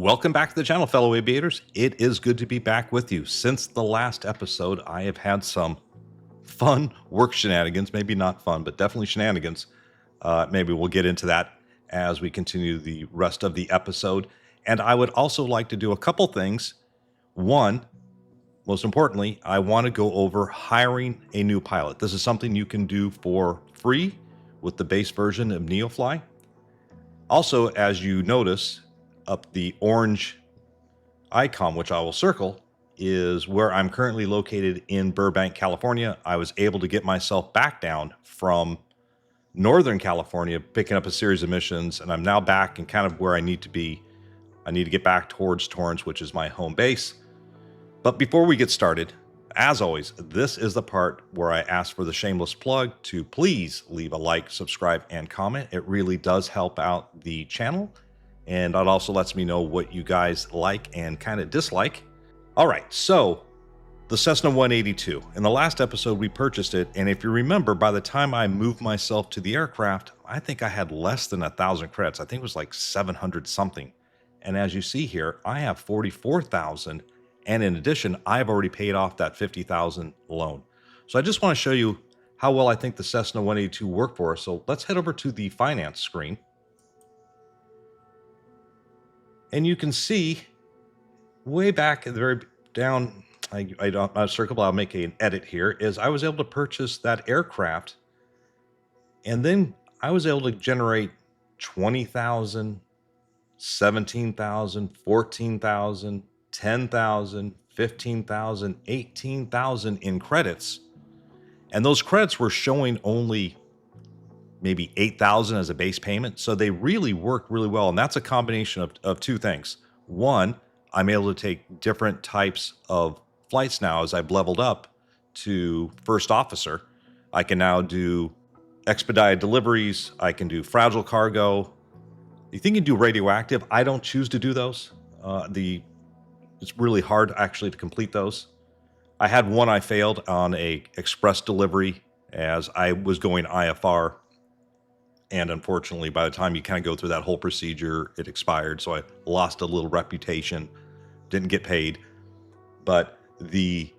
Welcome back to the channel, fellow aviators. It is good to be back with you. Since the last episode, I have had some fun work shenanigans. Maybe not fun, but definitely shenanigans. Maybe we'll get into that as we continue the rest of the episode. And I would also like to do a couple things. One, most importantly, I want to go over hiring a new pilot. This is something you can do for free with the base version of NeoFly. Also, as you notice, up the orange icon, which I will circle, is where I'm currently located in Burbank, California. I was able to get myself back down from Northern California, picking up a series of missions, and I'm now back and kind of where I need to be. I need to get back towards Torrance, which is my home base. But before we get started, as always, this is the part where I ask for the shameless plug to please leave a like, subscribe, and comment. It really does help out the channel. And it also lets me know what you guys like and kind of dislike. All right, so the Cessna 182. In the last episode, we purchased it. And if you remember, by the time I moved myself to the aircraft, I think I had less than 1,000 credits. I think it was like 700 something. And as you see here, I have 44,000. And in addition, I've already paid off that 50,000 loan. So I just want to show you how well I think the Cessna 182 worked for us. So let's head over to the finance screen. And you can see way back at the very down, I circle, I'll make an edit here, is I was able to purchase that aircraft. And then I was able to generate 20,000, 17,000, 14,000, 10,000, 15,000, 18,000 in credits. And those credits were showing only maybe 8,000 as a base payment. So they really work really well. And that's a combination of two things. One, I'm able to take different types of flights now as I've leveled up to first officer. I can now do expedited deliveries. I can do fragile cargo. You think you can do radioactive? I don't choose to do those. It's really hard actually to complete those. I had one I failed on a express delivery as I was going IFR. And unfortunately, by the time you kind of go through that whole procedure, it expired. So I lost a little reputation, didn't get paid. But the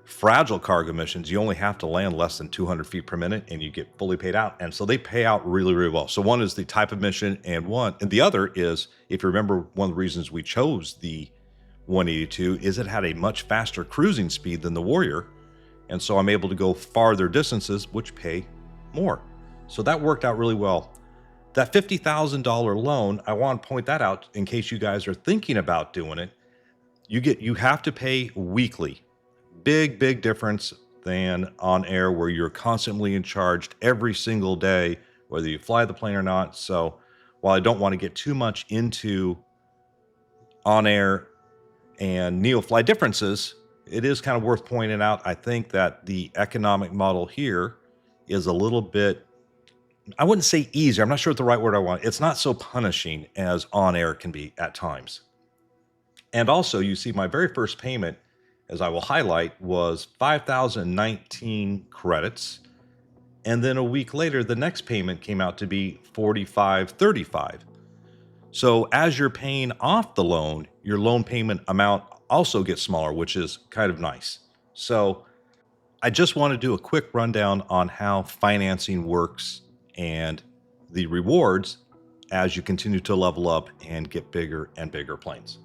fragile cargo missions, you only have to land less than 200 feet per minute and you get fully paid out. And so they pay out really, really well. So one is the type of mission and the other is, if you remember, one of the reasons we chose the 182 is it had a much faster cruising speed than the Warrior. And so I'm able to go farther distances, which pay more. So that worked out really well. That $50,000 loan, I want to point that out in case you guys are thinking about doing it. You have to pay weekly. Big difference than on air where you're constantly in charge every single day, whether you fly the plane or not. So while I don't want to get too much into on air and NeoFly differences, it is kind of worth pointing out. I think that the economic model here is a little bit, I wouldn't say easier. I'm not sure what the right word I want. It's not so punishing as on air can be at times. And also you see my very first payment, as I will highlight, was 5,019 credits. And then a week later, the next payment came out to be 4,535. So as you're paying off the loan, your loan payment amount also gets smaller, which is kind of nice. So I just want to do a quick rundown on how financing works and the rewards as you continue to level up and get bigger and bigger planes.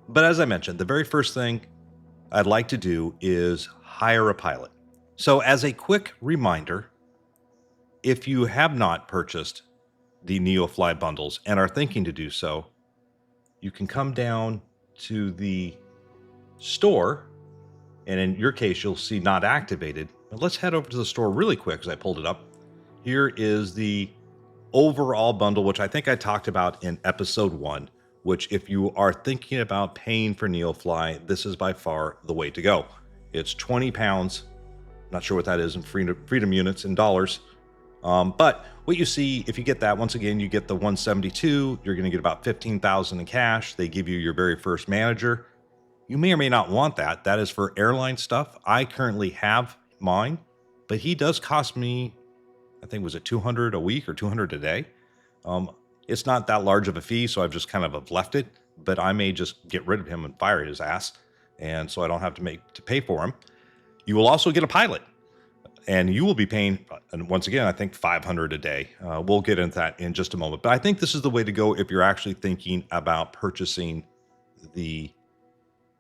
But as I mentioned, the very first thing I'd like to do is hire a pilot. So as a quick reminder, if you have not purchased the NeoFly bundles and are thinking to do so, you can come down to the store, and in your case, you'll see not activated. But let's head over to the store really quick as I pulled it up. Here is the overall bundle, which I think I talked about in episode 1, which if you are thinking about paying for NeoFly, this is by far the way to go. It's 20 pounds. Not sure what that is in freedom units in dollars. But what you see, if you get that, once again, you get the 172, you're going to get about 15,000 in cash. They give you your very first manager. You may or may not want that. That is for airline stuff. I currently have mine, but he does cost me, I think, was it 200 a week or 200 a day? It's not that large of a fee, so I've just kind of have left it, but I may just get rid of him and fire his ass. And so I don't have to pay for him. You will also get a pilot, and you will be paying, and once again, I think $500 a day. We'll get into that in just a moment. But I think this is the way to go if you're actually thinking about purchasing the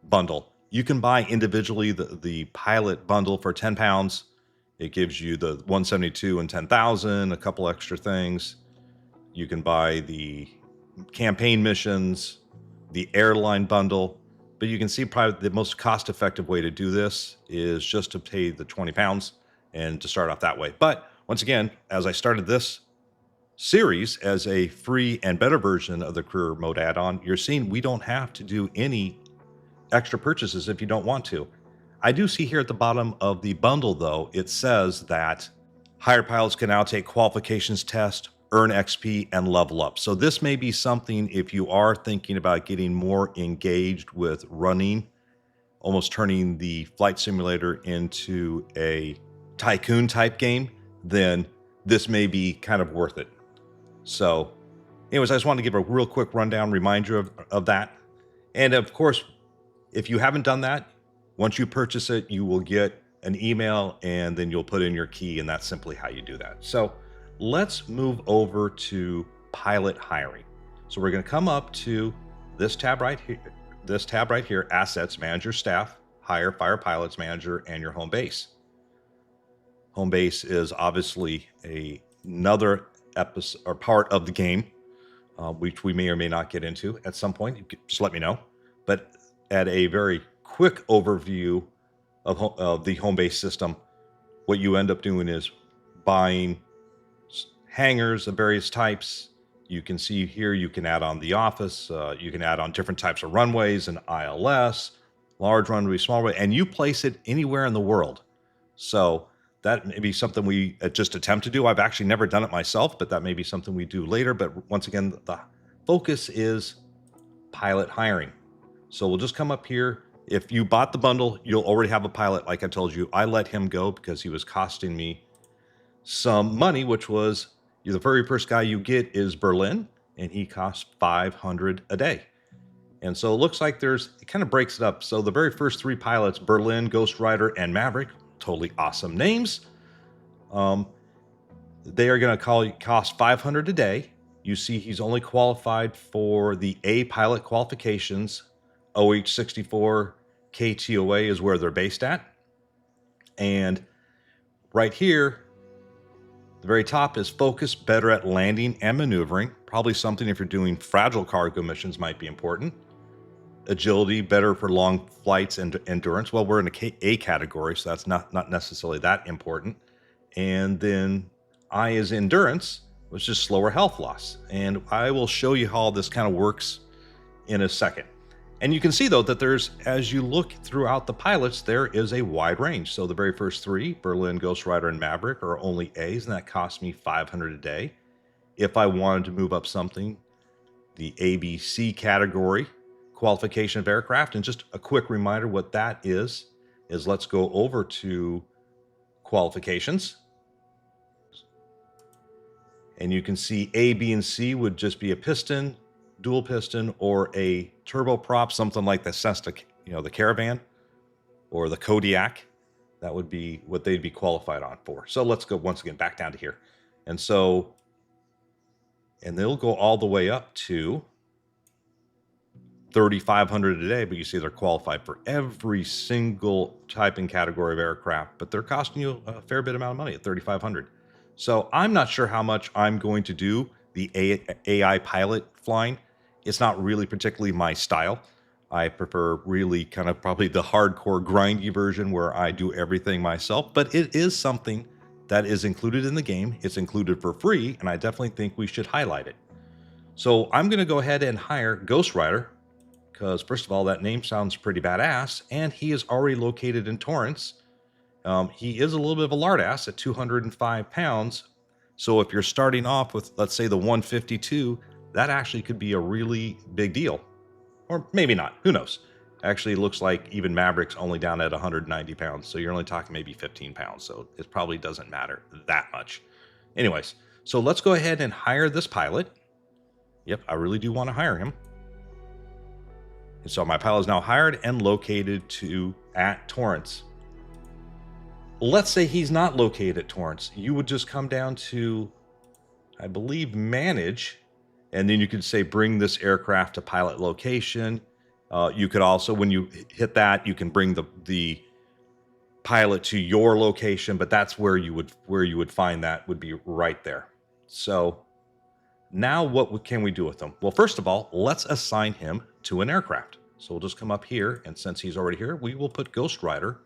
bundle. You can buy individually the pilot bundle for 10 pounds. It gives you the 172 and 10,000, a couple extra things. You can buy the campaign missions, the airline bundle, but you can see probably the most cost-effective way to do this is just to pay the 20 pounds and to start off that way. But once again, as I started this series as a free and better version of the career mode add-on, you're seeing we don't have to do any extra purchases if you don't want to. I do see here at the bottom of the bundle, though, it says that hired pilots can now take qualifications test, earn XP, and level up. So this may be something if you are thinking about getting more engaged with running, almost turning the flight simulator into a tycoon type game, then this may be kind of worth it. So anyways, I just wanted to give a real quick rundown reminder of that. And of course, if you haven't done that, once you purchase it, you will get an email and then you'll put in your key, and that's simply how you do that. So let's move over to pilot hiring. So we're going to come up to this tab right here, Assets, Manage Your Staff, Hire, Fire Pilots, Manager, and your home base. Home base is obviously another episode or part of the game, which we may or may not get into at some point. Just let me know. But at a very quick overview of the home base system, what you end up doing is buying hangars of various types. You can see here, you can add on the office, you can add on different types of runways and ILS, large runway, small runway, and you place it anywhere in the world. So that may be something we just attempt to do. I've actually never done it myself, but that may be something we do later. But once again, the focus is pilot hiring. So we'll just come up here. If you bought the bundle, you'll already have a pilot. Like I told you, I let him go because he was costing me some money, which was the very first guy you get is Berlin, and he costs $500 a day. And so it looks like it kind of breaks it up. So the very first three pilots, Berlin, Ghost Rider, and Maverick, totally awesome names. They are going to cost $500 a day. You see he's only qualified for the A pilot qualifications. OH-64 KTOA is where they're based at. And right here, the very top is focus better at landing and maneuvering. Probably something if you're doing fragile cargo missions might be important. Agility, better for long flights and endurance. Well, we're in A category, so that's not necessarily that important. And then I is endurance, which is slower health loss. And I will show you how this kind of works in a second. And you can see, though, that as you look throughout the pilots, there is a wide range. So the very first three, Berlin, Ghost Rider, and Maverick, are only A's, and that cost me $500 a day. If I wanted to move up something, the ABC category, qualification of aircraft, and just a quick reminder what that is let's go over to qualifications. And you can see A, B, and C would just be a piston, dual piston, or a turboprop, something like the Cessna, the Caravan or the Kodiak. That would be what they'd be qualified on for. So let's go once again back down to here. And they'll go all the way up to $3,500 a day, but you see they're qualified for every single type and category of aircraft, but they're costing you a fair bit amount of money at $3,500. So I'm not sure how much I'm going to do the AI pilot flying. It's not really particularly my style. I prefer really kind of probably the hardcore grindy version where I do everything myself, but it is something that is included in the game. It's included for free, and I definitely think we should highlight it. So I'm going to go ahead and hire Ghost Rider because, first of all, that name sounds pretty badass, and he is already located in Torrance. He is a little bit of a lard ass at 205 pounds. So if you're starting off with, let's say, the 152, that actually could be a really big deal. Or maybe not. Who knows? Actually, it looks like even Maverick's only down at 190 pounds. So you're only talking maybe 15 pounds. So it probably doesn't matter that much. Anyways, so let's go ahead and hire this pilot. Yep, I really do want to hire him. And so my pilot is now hired and located at Torrance. Let's say he's not located at Torrance. You would just come down to, I believe, manage, and then you could say bring this aircraft to pilot location. You could also, when you hit that, you can bring the pilot to your location, but that's where you would find that would be right there. So now what can we do with him? Well, first of all, let's assign him to an aircraft. So we'll just come up here, and since he's already here, we will put Ghost Rider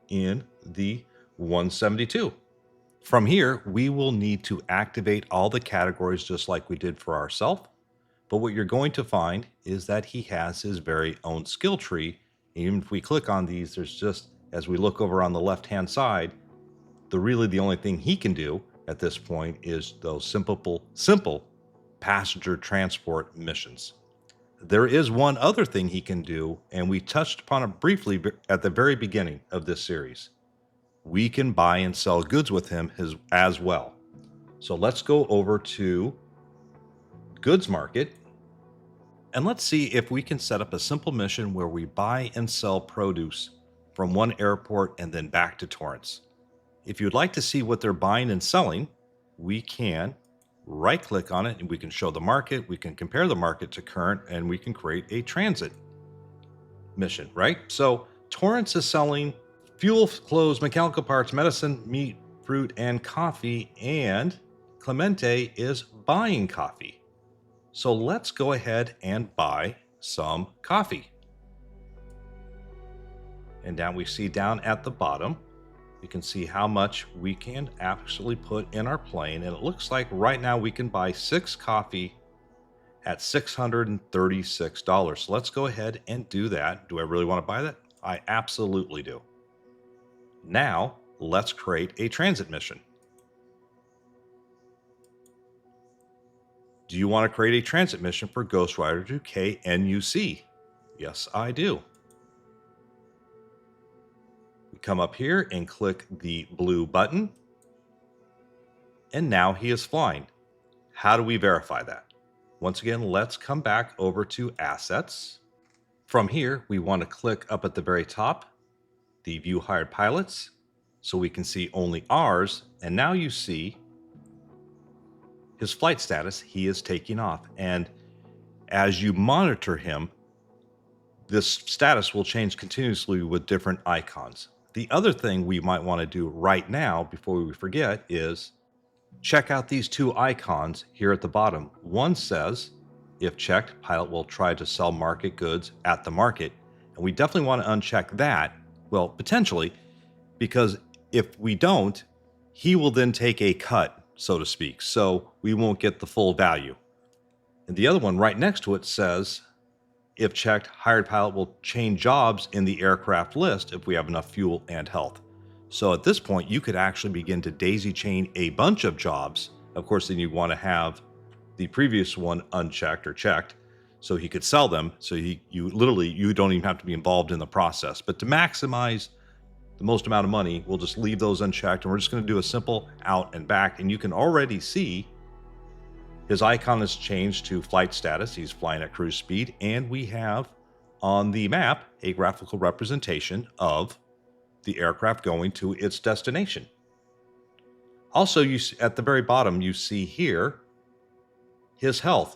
in the 172. From here, we will need to activate all the categories just like we did for ourselves. But what you're going to find is that he has his very own skill tree. Even if we click on these, there's just, as we look over on the left-hand side, the only thing he can do at this point is those simple passenger transport missions. There is one other thing he can do, and we touched upon it briefly at the very beginning of this series. We can buy and sell goods with him as well. So let's go over to Goods Market, and let's see if we can set up a simple mission where we buy and sell produce from one airport and then back to Torrance. If you'd like to see what they're buying and selling, we can right click on it and we can show the market, we can compare the market to current, and we can create a transit mission, right? So Torrance is selling fuel, clothes, mechanical parts, medicine, meat, fruit, and coffee, and Clemente is buying coffee. So let's go ahead and buy some coffee. And now we see down at the bottom, you can see how much we can actually put in our plane. And it looks like right now we can buy 6 coffee at $636. So let's go ahead and do that. Do I really want to buy that? I absolutely do. Now let's create a transit mission. Do you want to create a transit mission for Ghost Rider to KNUC? Yes, I do. We come up here and click the blue button, and now he is flying. How do we verify that? Once again, let's come back over to Assets. From here, we want to click up at the very top, the View Hired Pilots, so we can see only ours, and now you see his flight status. He is taking off, and as you monitor him, this status will change continuously with different icons. The other thing we might want to do right now before we forget is check out these 2 icons here at the bottom. One says, if checked, pilot will try to sell market goods at the market, and we definitely want to uncheck that. Well, potentially, because if we don't, he will then take a cut, so to speak, so we won't get the full value. And the other one right next to it says, if checked, hired pilot will change jobs in the aircraft list if we have enough fuel and health. So at this point, you could actually begin to daisy chain a bunch of jobs. Of course, then you want to have the previous one unchecked or checked so he could sell them. So you don't even have to be involved in the process. But to maximize the most amount of money, we'll just leave those unchecked, and we're just going to do a simple out and back. And you can already see his icon has changed to flight status. He's flying at cruise speed, and we have on the map a graphical representation of the aircraft going to its destination. Also, at the very bottom, you see here his health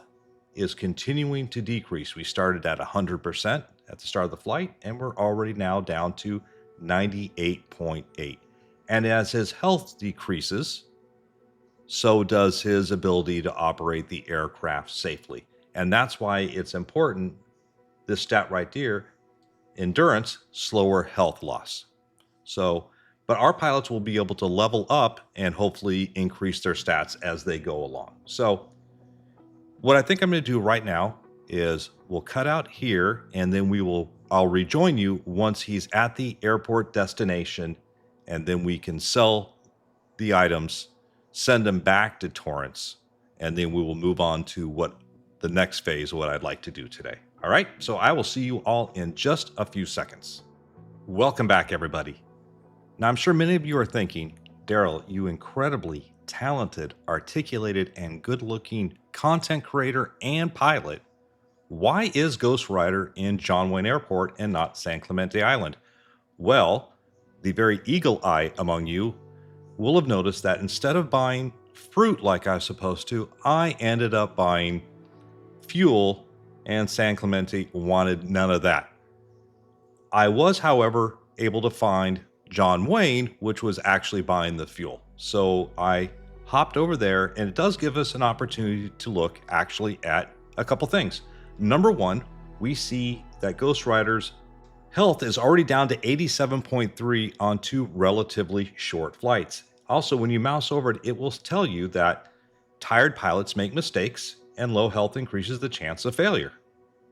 is continuing to decrease. We started at 100% at the start of the flight, and we're already now down to 98.8. And as his health decreases, so does his ability to operate the aircraft safely. And that's why it's important, this stat right here, endurance, slower health loss. So, but our pilots will be able to level up and hopefully increase their stats as they go along. So what I think I'm going to do right now is we'll cut out here, and then I'll rejoin you once he's at the airport destination, and then we can sell the items, send them back to Torrance, and then we will move on to what the next phase of what I'd like to do today. All right, so I will see you all in just a few seconds. Welcome back, everybody. Now, I'm sure many of you are thinking, Daryl, you incredibly talented, articulated, and good-looking content creator and pilot, why is Ghost Rider in John Wayne Airport and not San Clemente Island? Well, the very eagle eye among you will have noticed that instead of buying fruit like I was supposed to, I ended up buying fuel, and San Clemente wanted none of that. I was, however, able to find John Wayne, which was actually buying the fuel. So I hopped over there, and it does give us an opportunity to look actually at a couple things. Number one, we see that Ghost Rider's health is already down to 87.3 on 2 relatively short flights. Also, when you mouse over it, it will tell you that tired pilots make mistakes and low health increases the chance of failure.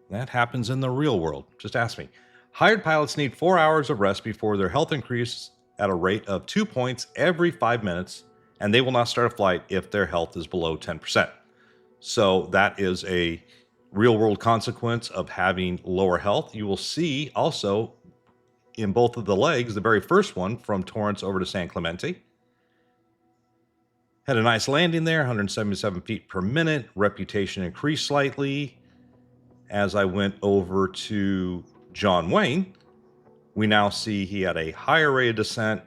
That happens in the real world. Just ask me. Hired pilots need 4 hours of rest before their health increases at a rate of 2 points every 5 minutes, and they will not start a flight if their health is below 10%. So that is a real world consequence of having lower health. You will see also in both of the legs, the very first one from Torrance over to San Clemente, had a nice landing there, 177 feet per minute. Reputation increased slightly. As I went over to John Wayne, we now see he had a higher rate of descent.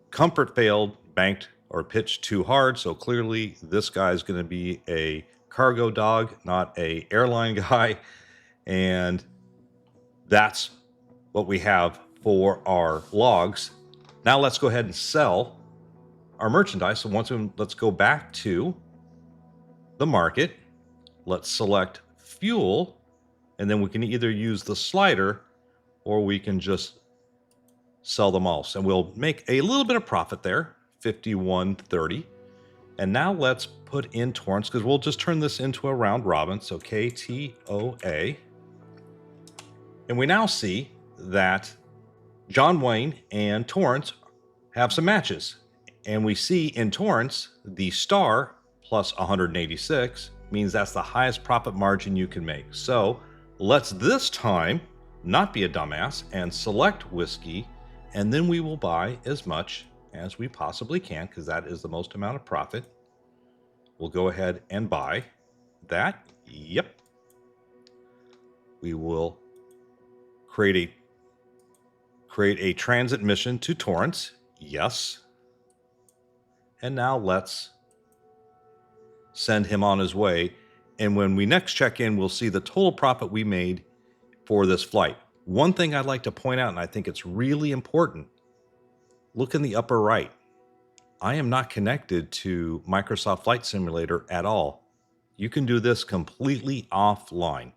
Comfort failed, banked or pitched too hard. So clearly this guy is going to be a cargo dog, not a airline guy. And that's what we have for our logs. Now let's go ahead and sell our merchandise. So let's go back to the market. Let's select fuel, and then we can either use the slider or we can just sell them all. So we'll make a little bit of profit there, 51.30. And now let's put in Torrance, because we'll just turn this into a round robin. So KTOA. And we now see that John Wayne and Torrance have some matches. And we see in Torrance, the star plus 186 means that's the highest profit margin you can make. So let's this time not be a dumbass and select whiskey, and then we will buy as much as we possibly can, because that is the most amount of profit. We'll go ahead and buy that. Yep. We will create a transit mission to Torrance. Yes. And now let's send him on his way. And when we next check in, we'll see the total profit we made for this flight. One thing I'd like to point out, and I think it's really important, look in the upper right. I am not connected to Microsoft Flight Simulator at all. You can do this completely offline.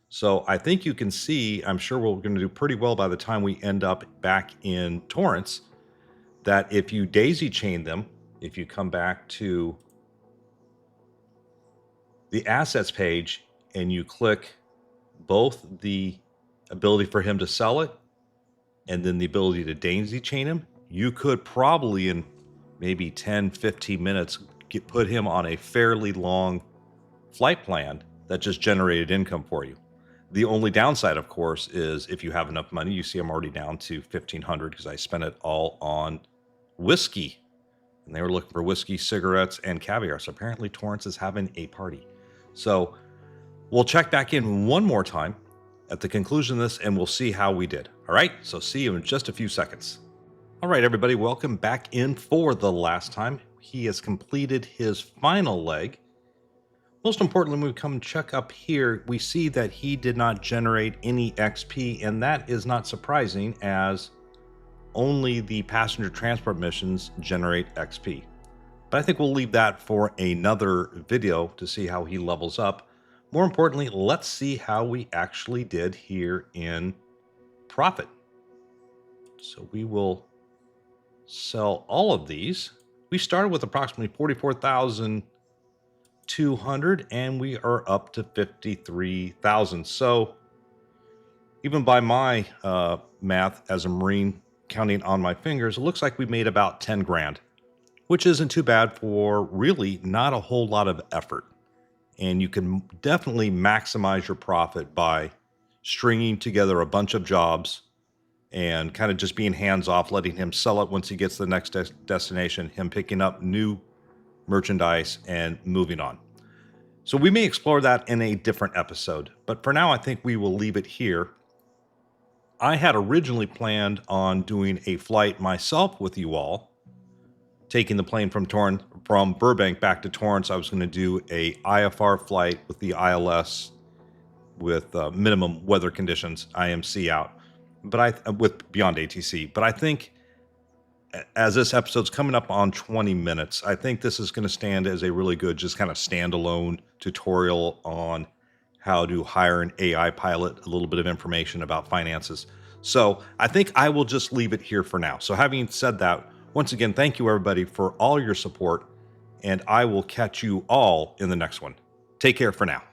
So I think you can see, I'm sure we're going to do pretty well by the time we end up back in Torrance, that if you daisy chain them, if you come back to the assets page and you click both the ability for him to sell it and then the ability to daisy chain him, you could probably in maybe 10, 15 minutes put him on a fairly long flight plan that just generated income for you. The only downside, of course, is if you have enough money. You see I'm already down to 1,500 because I spent it all on whiskey. And they were looking for whiskey, cigarettes, and caviar. So apparently Torrance is having a party. So we'll check back in one more time at the conclusion of this, and we'll see how we did. All right, so see you in just a few seconds. All right, everybody, welcome back in for the last time. He has completed his final leg. Most importantly, when we come and check up here, we see that he did not generate any XP, and that is not surprising, as only the passenger transport missions generate XP. But I think we'll leave that for another video to see how he levels up. More importantly, let's see how we actually did here in profit. So we will sell all of these. We started with approximately 44,200 and we are up to 53,000. So even by my math as a Marine, counting on my fingers, it looks like we made about 10 grand, which isn't too bad for really not a whole lot of effort. And you can definitely maximize your profit by stringing together a bunch of jobs and kind of just being hands off, letting him sell it once he gets to the next destination, him picking up new merchandise, and moving on. So we may explore that in a different episode, but for now, I think we will leave it here. I had originally planned on doing a flight myself with you all, taking the plane from Burbank back to Torrance. I was going to do a IFR flight with the ILS with minimum weather conditions, IMC out, but with beyond ATC. But I think as this episode's coming up on 20 minutes, I think this is going to stand as a really good, just kind of standalone tutorial on how to hire an AI pilot, a little bit of information about finances. So I think I will just leave it here for now. So having said that, once again, thank you everybody for all your support, and I will catch you all in the next one. Take care for now.